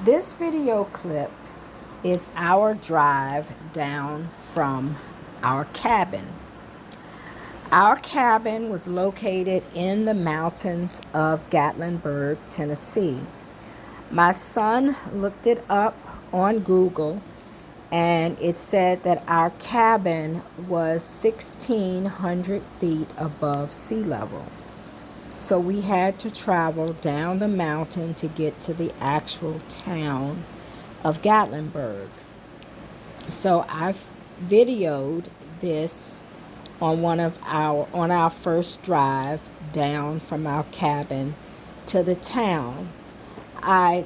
This video clip is our drive down from our cabin. Our cabin was located in the mountains of Gatlinburg, Tennessee. My son looked it up on Google and it said that our cabin was 1,600 feet above sea level. So we had to travel down the mountain to get to the actual town of Gatlinburg. So I've videoed this on our first drive down from our cabin to the town. I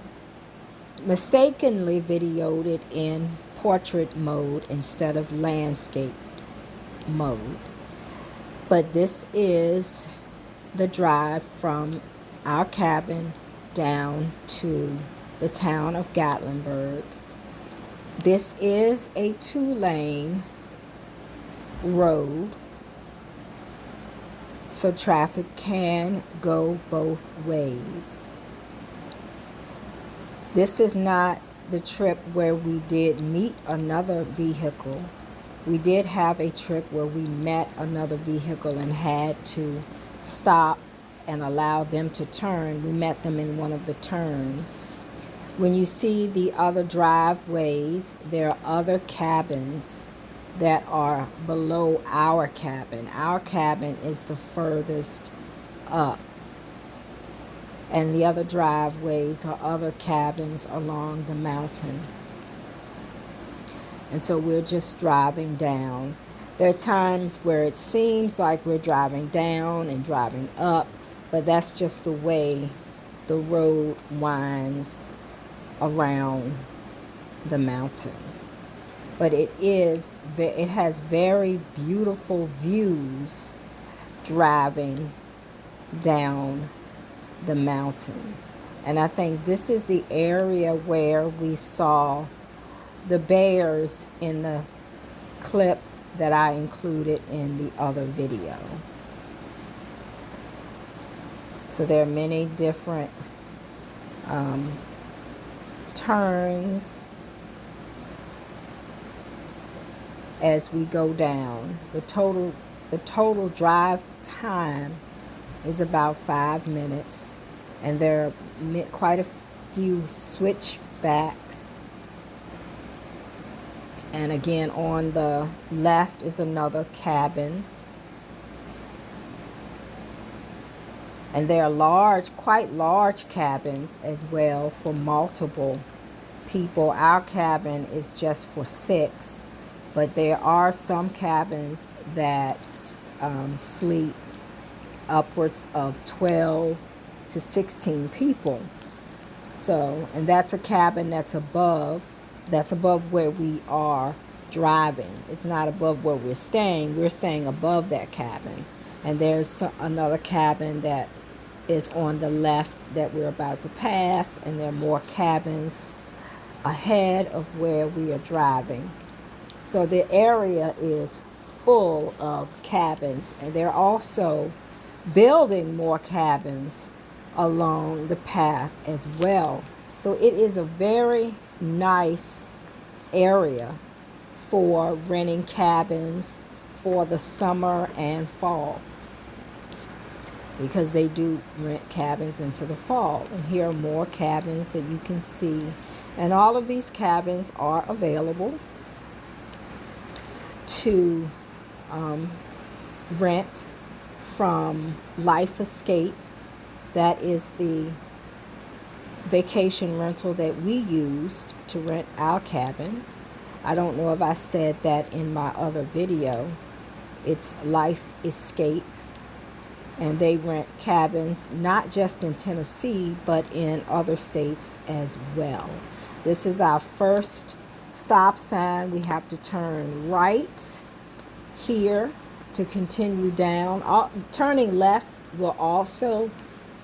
mistakenly videoed it in portrait mode instead of landscape mode. But this is the drive from our cabin down to the town of Gatlinburg. This is a 2-lane road, so traffic can go both ways. This is not the trip where we did meet another vehicle. We did have a trip where we met another vehicle and had to stop and allow them to turn. We met them in one of the turns. When you see the other driveways, there are other cabins that are below our cabin. Our cabin is the furthest up. And the other driveways are other cabins along the mountain. And so we're just driving down. There are times where it seems like we're driving down and driving up, but that's just the way the road winds around the mountain. But it has very beautiful views driving down the mountain. And I think this is the area where we saw the bears in the clip that I included in the other video. So there are many different turns as we go down. The total drive time is about 5 minutes, and there are quite a few switchbacks. And again, on the left is another cabin. And there are quite large cabins as well for multiple people. Our cabin is just for 6, but there are some cabins that sleep upwards of 12 to 16 people. So, and that's a cabin that's above where we are driving. It's not above where we're staying. We're staying above that cabin. And there's another cabin that is on the left that we're about to pass, and there are more cabins ahead of where we are driving. So the area is full of cabins, and they're also building more cabins along the path as well. So it is a very nice area for renting cabins for the summer and fall, because they do rent cabins into the fall. And here are more cabins that you can see. And all of these cabins are available to rent from Life Escape. That is the vacation rental that we used to rent our cabin. I don't know if I said that in my other video. It's Life Escape. And they rent cabins not just in Tennessee, but in other states as well. This is our first stop sign. We have to turn right here to continue down. Turning left will also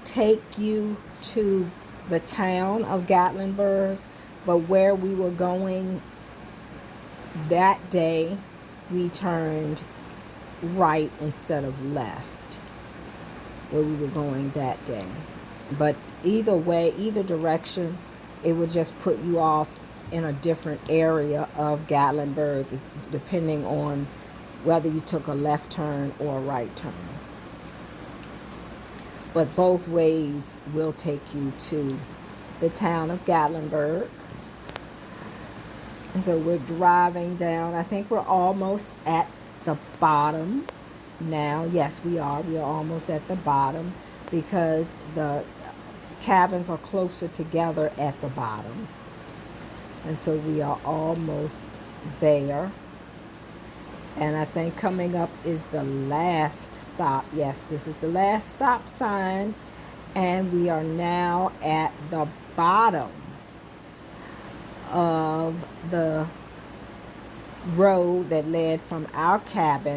take you to the town of Gatlinburg, but where we were going that day, we turned right instead of left, where we were going that day. But either way, either direction, it would just put you off in a different area of Gatlinburg, depending on whether you took a left turn or a right turn. But both ways will take you to the town of Gatlinburg. And so we're driving down. I think we're almost at the bottom now. Yes, we are. We are almost at the bottom because the cabins are closer together at the bottom. And so we are almost there. And I think coming up is the last stop. Yes, this is the last stop sign. And we are now at the bottom of the road that led from our cabin